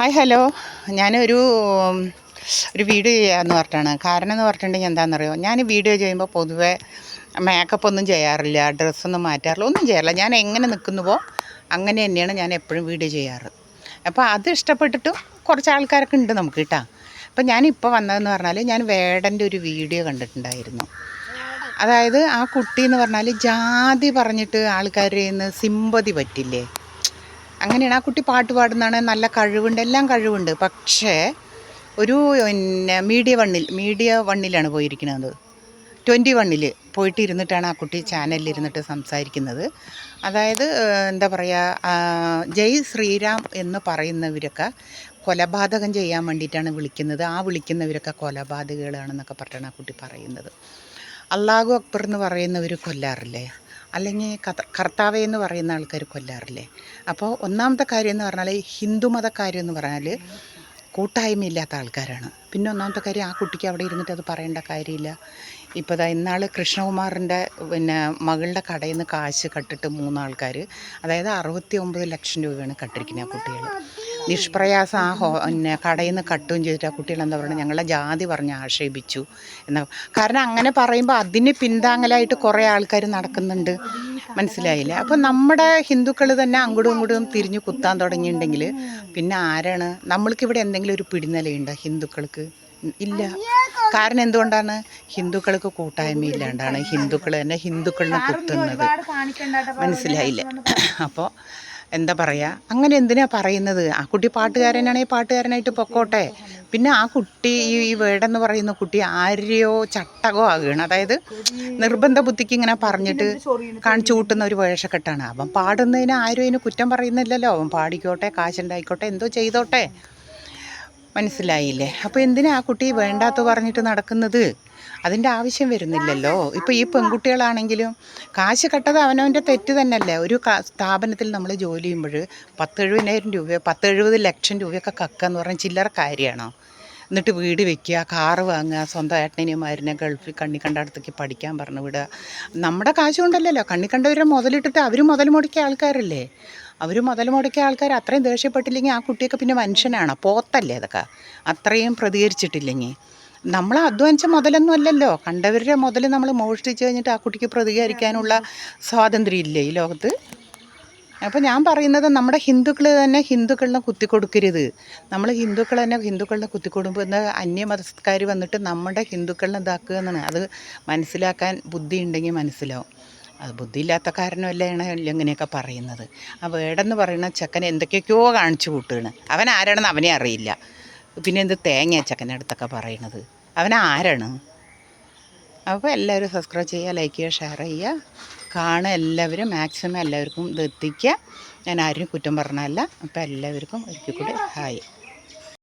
Hi hello. ഞാനൊരു video ചെയ്യാമെന്ന് പറഞ്ഞിട്ടാണ്. കാരണം എന്ന് പറഞ്ഞിട്ടുണ്ടെങ്കിൽ എന്താണെന്നറിയോ, ഞാൻ വീഡിയോ ചെയ്യുമ്പോൾ പൊതുവേ മേക്കപ്പ് ഒന്നും ചെയ്യാറില്ല, ഡ്രസ്സൊന്നും മാറ്റാറില്ല, ഒന്നും ചെയ്യാറില്ല. ഞാൻ എങ്ങനെ നിൽക്കുന്നുവോ അങ്ങനെ തന്നെയാണ് ഞാൻ എപ്പോഴും വീഡിയോ ചെയ്യാറ്. അപ്പോൾ അത് ഇഷ്ടപ്പെട്ടിട്ടും കുറച്ച് ആൾക്കാരൊക്കെ ഉണ്ട് നമുക്ക് കേട്ടോ. അപ്പോൾ ഞാനിപ്പോൾ വന്നതെന്ന് പറഞ്ഞാൽ ഞാൻ വേടൻ്റെ ഒരു വീഡിയോ കണ്ടിട്ടുണ്ടായിരുന്നു. അതായത് ആ കുട്ടി എന്ന് പറഞ്ഞാൽ ജാതി പറഞ്ഞിട്ട് ആൾക്കാരിൽ നിന്ന് സിമ്പതി പറ്റില്ലേ, അങ്ങനെയാണ്. ആ കുട്ടി പാട്ട് പാടുന്നതാണ്, നല്ല കഴിവുണ്ട്, എല്ലാം കഴിവുണ്ട്. പക്ഷേ ഒരു മീഡിയ വണ്ണിലാണ് പോയിരിക്കുന്നത്. 21 പോയിട്ട് ഇരുന്നിട്ടാണ് ആ കുട്ടി ചാനലിൽ ഇരുന്നിട്ട് സംസാരിക്കുന്നത്. അതായത് എന്താ പറയുക, ജയ് ശ്രീരാം എന്ന് പറയുന്നവരൊക്കെ കൊലപാതകം ചെയ്യാൻ വേണ്ടിയിട്ടാണ് വിളിക്കുന്നത്. ആ വിളിക്കുന്നവരൊക്കെ കൊലപാതകങ്ങളാണെന്നൊക്കെ പറഞ്ഞിട്ടാണ് ആ കുട്ടി പറയുന്നത്. അല്ലാഹു അക്ബർ എന്ന് പറയുന്നവർ കൊല്ലാറില്ലേ, അല്ലെങ്കിൽ കർത്താവേ എന്ന് പറയുന്ന ആൾക്കാർ കൊല്ലാറില്ലേ. അപ്പോൾ ഒന്നാമത്തെ കാര്യം എന്ന് പറഞ്ഞാൽ ഹിന്ദു മതക്കാരെന്ന് പറഞ്ഞാൽ കൂട്ടായ്മയില്ലാത്ത ആൾക്കാരാണ്. പിന്നെ ഒന്നാമത്തെ കാര്യം, ആ കുട്ടിക്ക് അവിടെ ഇരുന്നിട്ട് അത് പറയേണ്ട കാര്യമില്ല. ഇപ്പോൾ ഇതാ ഇന്നാൾ കൃഷ്ണകുമാറിൻ്റെ മകളുടെ കടയിൽ നിന്ന് കാശ് കട്ടിട്ട് 3 ആൾക്കാർ, അതായത് 69 ലക്ഷം രൂപയാണ് കട്ടിരിക്കുന്നത് ആ കുട്ടികൾ. നിഷ്പ്രയാസം കടയിൽ നിന്ന് കട്ടുകയും ചെയ്തിട്ട് ആ കുട്ടികൾ എന്താ പറയുക, ഞങ്ങളെ ജാതി പറഞ്ഞ് ആക്ഷേപിച്ചു എന്നാ. കാരണം അങ്ങനെ പറയുമ്പോൾ അതിന് പിന്താങ്ങലായിട്ട് കുറേ ആൾക്കാർ നടക്കുന്നുണ്ട്, മനസ്സിലായില്ലേ. അപ്പോൾ നമ്മുടെ ഹിന്ദുക്കൾ തന്നെ അങ്ങോട്ടും ഇങ്ങോട്ടും തിരിഞ്ഞു കുത്താൻ തുടങ്ങിയിട്ടുണ്ടെങ്കിൽ പിന്നെ ആരാണ് നമ്മൾക്കിവിടെ എന്തെങ്കിലും ഒരു പിടിനിലയുണ്ടോ ഹിന്ദുക്കൾക്ക്? ഇല്ല. കാരണം എന്തുകൊണ്ടാണ്? ഹിന്ദുക്കൾക്ക് കൂട്ടായ്മയില്ലാണ്ടാണ് ഹിന്ദുക്കൾ തന്നെ ഹിന്ദുക്കളിനെ കുത്തുന്നത്, മനസ്സിലായില്ലേ. അപ്പോൾ എന്താ പറയുക, അങ്ങനെ എന്തിനാ പറയുന്നത്? ആ കുട്ടി പാട്ടുകാരനാണെങ്കിൽ പാട്ടുകാരനായിട്ട് പൊക്കോട്ടെ. പിന്നെ ആ കുട്ടി ഈ വേടെന്ന് പറയുന്ന കുട്ടി ആരെയോ ചട്ടകോ ആകുകയാണ്. അതായത് നിർബന്ധ ബുദ്ധിക്ക് ഇങ്ങനെ പറഞ്ഞിട്ട് കാണിച്ചു കൂട്ടുന്ന ഒരു വേഷക്കെട്ടാണ്. അവൻ പാടുന്നതിന് ആരും അതിന് കുറ്റം പറയുന്നില്ലല്ലോ. അവൻ പാടിക്കോട്ടെ, കാശുണ്ടായിക്കോട്ടെ, എന്തോ ചെയ്തോട്ടെ, മനസ്സിലായില്ലേ. അപ്പോൾ എന്തിനാ ആ കുട്ടി വേണ്ടാത്ത പറഞ്ഞിട്ട് നടക്കുന്നത്? അതിൻ്റെ ആവശ്യം വരുന്നില്ലല്ലോ. ഇപ്പോൾ ഈ പെൺകുട്ടികളാണെങ്കിലും കാശ് കട്ടത് അവനവൻ്റെ തെറ്റ് തന്നെയല്ലേ. ഒരു സ്ഥാപനത്തിൽ നമ്മൾ ജോലി ചെയ്യുമ്പോൾ 10-70 രൂപ 10-70 ലക്ഷം രൂപയൊക്കെ കക്കുക എന്ന് പറഞ്ഞാൽ ചില്ലറ കാര്യമാണോ? എന്നിട്ട് വീട് വെക്കുക, കാറ് വാങ്ങുക, സ്വന്തം ഏട്ടനെമാരിനെ ഗൾഫിൽ കണ്ണിക്കണ്ടടത്തേക്ക് പഠിക്കാൻ പറഞ്ഞു വിടുക. നമ്മുടെ കാശ് കൊണ്ടല്ലല്ലോ, കണ്ണിക്കണ്ടവരെ മുതലിട്ടിട്ട് അവർ മുതൽ മുടക്കിയ ആൾക്കാരല്ലേ. അവർ മുതൽ മുടക്കിയ ആൾക്കാർ അത്രയും ദേഷ്യപ്പെട്ടില്ലെങ്കിൽ ആ കുട്ടിയൊക്കെ പിന്നെ മനുഷ്യനാണോ? പോത്തല്ലേ അതൊക്കെ, അത്രയും പ്രതികരിച്ചിട്ടില്ലെങ്കിൽ. നമ്മൾ അധ്വാനിച്ച മുതലൊന്നും അല്ലല്ലോ, കണ്ടവരുടെ മുതൽ നമ്മൾ മോഷ്ടിച്ച് കഴിഞ്ഞിട്ട് ആ കുട്ടിക്ക് പ്രതികരിക്കാനുള്ള സ്വാതന്ത്ര്യം ഇല്ലേ ഈ ലോകത്ത്? അപ്പോൾ ഞാൻ പറയുന്നത്, നമ്മുടെ ഹിന്ദുക്കൾ തന്നെ ഹിന്ദുക്കളിനെ കുത്തിക്കൊടുക്കരുത്. നമ്മൾ ഹിന്ദുക്കൾ തന്നെ ഹിന്ദുക്കളിനെ കുത്തിക്കൊടുമ്പോൾ അന്യമതക്കാർ വന്നിട്ട് നമ്മുടെ ഹിന്ദുക്കളിനെ ഇതാക്കുക എന്നാണ്. അത് മനസ്സിലാക്കാൻ ബുദ്ധി ഉണ്ടെങ്കിൽ മനസ്സിലാവും. അത് ബുദ്ധിയില്ലാത്ത കാരണമല്ലാണ് ഇങ്ങനെയൊക്കെ പറയുന്നത്. ആ വേടെന്ന് പറയുന്ന ചെക്കൻ എന്തൊക്കെയൊക്കെയോ കാണിച്ചു കൂട്ടുകയാണ്. അവൻ ആരാണെന്ന് അവനെ അറിയില്ല. പിന്നെ എന്ത് തേങ്ങ ചെക്കൻ്റെ അടുത്തൊക്കെ പറയണത്, അവൻ ആരാണ്? അപ്പോൾ എല്ലാവരും സബ്സ്ക്രൈബ് ചെയ്യുക, ലൈക്ക് ചെയ്യുക, ഷെയർ ചെയ്യുക, കാണുക. എല്ലാവരും മാക്സിമം എല്ലാവർക്കും ഇത് എത്തിക്കുക. ഞാൻ ആരും കുറ്റം പറഞ്ഞതല്ല. അപ്പോൾ എല്ലാവർക്കും ഒരിക്കൽ കൂടി ഹായ്.